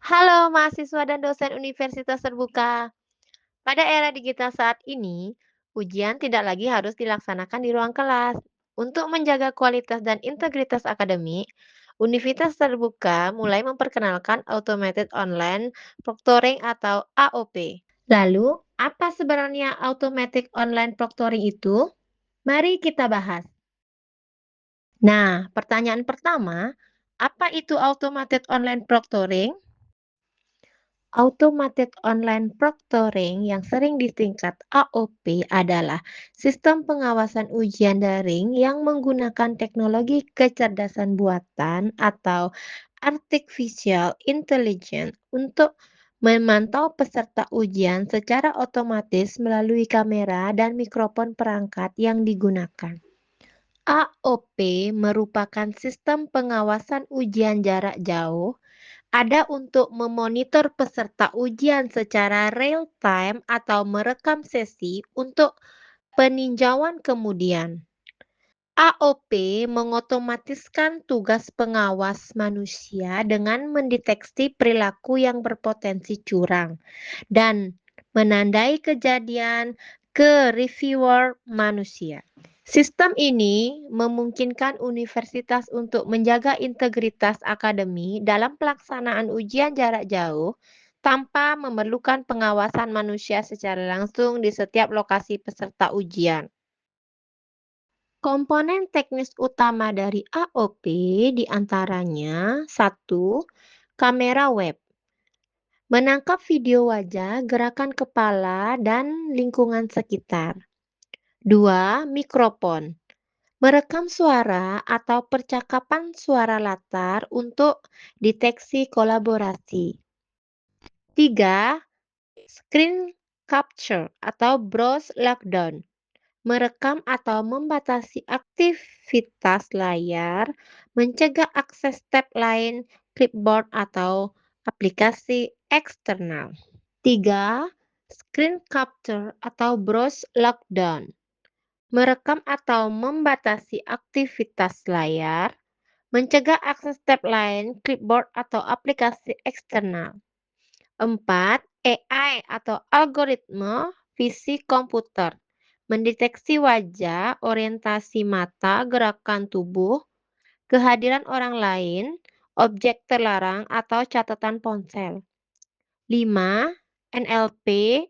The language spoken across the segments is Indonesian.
Halo mahasiswa dan dosen universitas terbuka. Pada era digital saat ini, ujian tidak lagi harus dilaksanakan di ruang kelas. Untuk menjaga kualitas dan integritas akademik, Universitas Terbuka mulai memperkenalkan Automated Online Proctoring atau AOP. Lalu, apa sebenarnya Automatic Online Proctoring itu? Mari kita bahas. Nah, pertanyaan pertama, apa itu Automated Online Proctoring? Automated Online Proctoring yang sering disingkat AOP adalah sistem pengawasan ujian daring yang menggunakan teknologi kecerdasan buatan atau artificial intelligence untuk memantau peserta ujian secara otomatis melalui kamera dan mikrofon perangkat yang digunakan. AOP merupakan sistem pengawasan ujian jarak jauh ada untuk memonitor peserta ujian secara real time atau merekam sesi untuk peninjauan kemudian. AOP mengotomatiskan tugas pengawas manusia dengan mendeteksi perilaku yang berpotensi curang dan menandai kejadian ke reviewer manusia. Sistem ini memungkinkan universitas untuk menjaga integritas akademi dalam pelaksanaan ujian jarak jauh tanpa memerlukan pengawasan manusia secara langsung di setiap lokasi peserta ujian. Komponen teknis utama dari AOP diantaranya 1. Kamera web. Menangkap video wajah, gerakan kepala, dan lingkungan sekitar. 2. Mikrofon. Merekam suara atau percakapan suara latar untuk deteksi kolaborasi. 3. Screen capture atau browse lockdown. Merekam atau membatasi aktivitas layar, mencegah akses tab lain, clipboard atau aplikasi eksternal. 3. Screen capture atau browse lockdown. Merekam atau membatasi aktivitas layar, mencegah akses tab lain, clipboard atau aplikasi eksternal. 4. AI atau algoritma visi komputer. Mendeteksi wajah, orientasi mata, gerakan tubuh, kehadiran orang lain, objek terlarang atau catatan ponsel. 5. NLP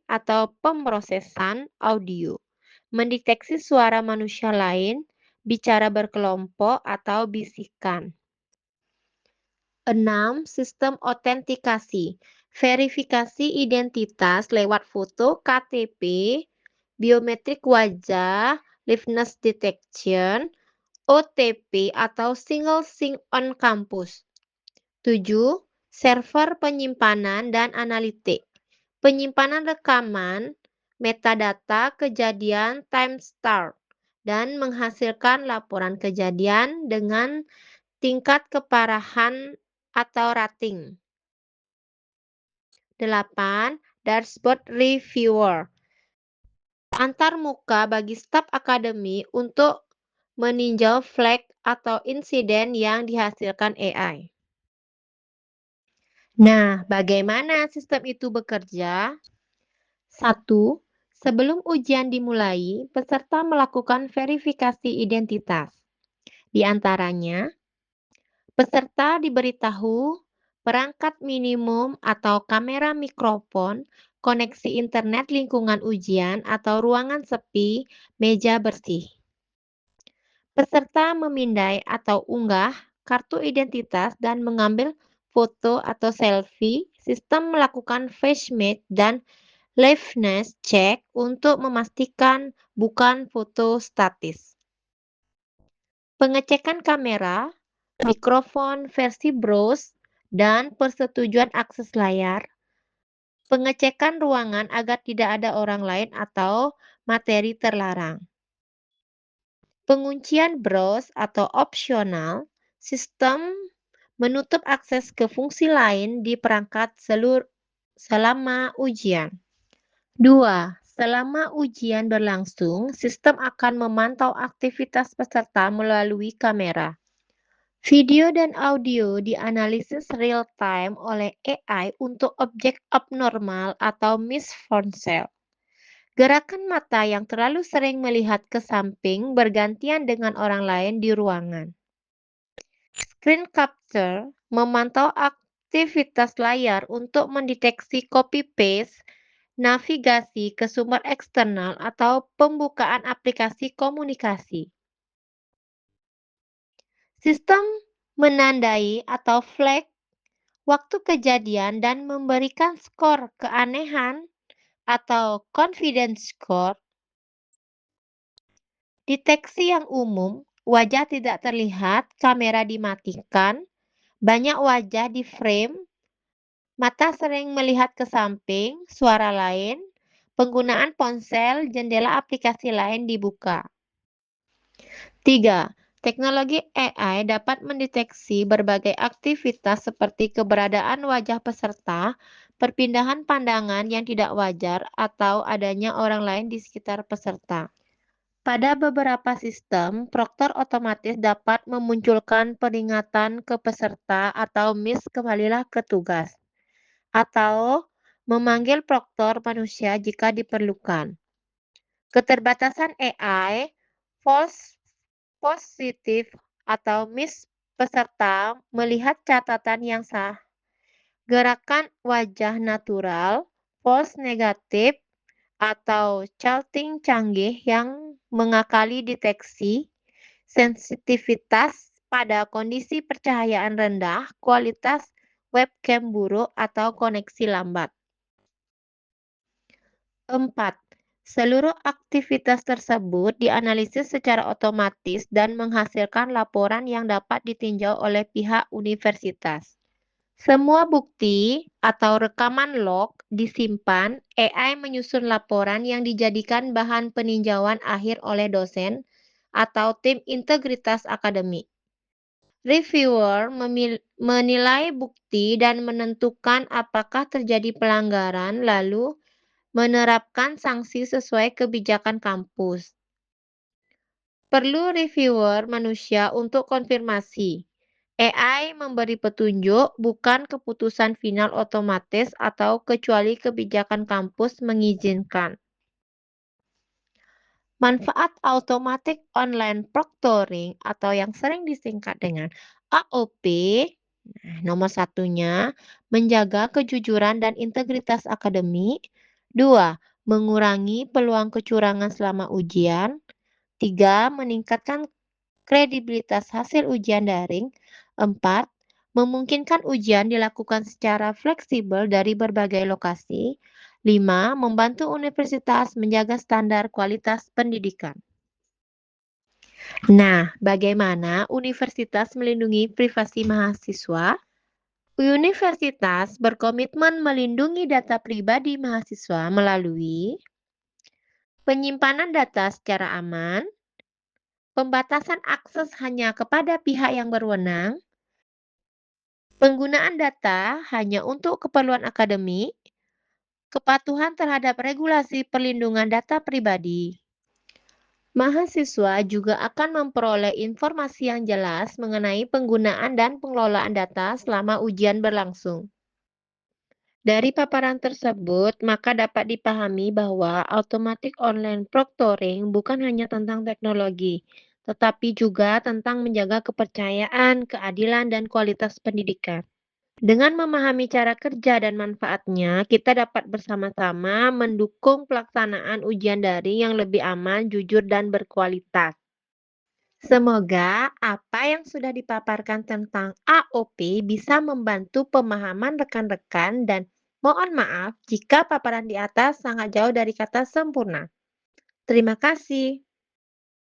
atau pemrosesan audio. Mendeteksi suara manusia lain, bicara berkelompok atau bisikan. 6. Sistem otentikasi. Verifikasi identitas lewat foto KTP, biometrik wajah, liveness detection, OTP atau single sign-on campus. 7. Server penyimpanan dan analitik. Penyimpanan rekaman, metadata kejadian timestamp, dan menghasilkan laporan kejadian dengan tingkat keparahan atau rating. 8. Dashboard Reviewer. Antarmuka bagi staf akademi untuk meninjau flag atau insiden yang dihasilkan AI. Nah, bagaimana sistem itu bekerja? 1. Sebelum ujian dimulai, peserta melakukan verifikasi identitas. Di antaranya, peserta diberitahu perangkat minimum atau kamera mikrofon, koneksi internet lingkungan ujian atau ruangan sepi, meja bersih. Peserta memindai atau unggah kartu identitas dan mengambil foto atau selfie. Sistem melakukan face match dan liveness check untuk memastikan bukan foto statis. Pengecekan kamera, mikrofon versi browse, dan persetujuan akses layar. Pengecekan ruangan agar tidak ada orang lain atau materi terlarang. Penguncian browse atau opsional, sistem menutup akses ke fungsi lain di perangkat selama ujian. 2. Selama ujian berlangsung, sistem akan memantau aktivitas peserta melalui kamera. Video dan audio dianalisis real time oleh AI untuk objek abnormal atau misfonsel. Gerakan mata yang terlalu sering melihat ke samping bergantian dengan orang lain di ruangan. Screen capture memantau aktivitas layar untuk mendeteksi copy-paste, navigasi ke sumber eksternal, atau pembukaan aplikasi komunikasi. Sistem menandai atau flag waktu kejadian dan memberikan skor keanehan atau confidence score. Deteksi yang umum, wajah tidak terlihat, kamera dimatikan, banyak wajah di frame, mata sering melihat ke samping, suara lain, penggunaan ponsel, jendela aplikasi lain dibuka. 3. Teknologi AI dapat mendeteksi berbagai aktivitas seperti keberadaan wajah peserta, perpindahan pandangan yang tidak wajar, atau adanya orang lain di sekitar peserta. Pada beberapa sistem, proktor otomatis dapat memunculkan peringatan ke peserta atau Miss kembalilah ke tugas, atau memanggil proktor manusia jika diperlukan. Keterbatasan AI, false positif atau Miss peserta melihat catatan yang sah, gerakan wajah natural, false negatif, atau charting canggih yang mengakali deteksi, sensitivitas pada kondisi pencahayaan rendah, kualitas webcam buruk, atau koneksi lambat. 4. Seluruh aktivitas tersebut dianalisis secara otomatis dan menghasilkan laporan yang dapat ditinjau oleh pihak universitas. Semua bukti atau rekaman log disimpan, AI menyusun laporan yang dijadikan bahan peninjauan akhir oleh dosen atau tim integritas akademik. Reviewer menilai bukti dan menentukan apakah terjadi pelanggaran, lalu menerapkan sanksi sesuai kebijakan kampus. Perlu reviewer manusia untuk konfirmasi. AI memberi petunjuk, bukan keputusan final otomatis atau kecuali kebijakan kampus mengizinkan. Manfaat automatic online proctoring atau yang sering disingkat dengan AOP, nomor satunya, menjaga kejujuran dan integritas akademik. 2. Mengurangi peluang kecurangan selama ujian. 3. Meningkatkan kredibilitas hasil ujian daring. 4. Memungkinkan ujian dilakukan secara fleksibel dari berbagai lokasi. 5. Membantu universitas menjaga standar kualitas pendidikan. Nah, bagaimana universitas melindungi privasi mahasiswa? Universitas berkomitmen melindungi data pribadi mahasiswa melalui penyimpanan data secara aman, pembatasan akses hanya kepada pihak yang berwenang, penggunaan data hanya untuk keperluan akademik, kepatuhan terhadap regulasi perlindungan data pribadi. Mahasiswa juga akan memperoleh informasi yang jelas mengenai penggunaan dan pengelolaan data selama ujian berlangsung. Dari paparan tersebut, maka dapat dipahami bahwa automatic online proctoring bukan hanya tentang teknologi, tetapi juga tentang menjaga kepercayaan, keadilan, dan kualitas pendidikan. Dengan memahami cara kerja dan manfaatnya, kita dapat bersama-sama mendukung pelaksanaan ujian daring yang lebih aman, jujur, dan berkualitas. Semoga apa yang sudah dipaparkan tentang AOP bisa membantu pemahaman rekan-rekan dan mohon maaf jika paparan di atas sangat jauh dari kata sempurna. Terima kasih.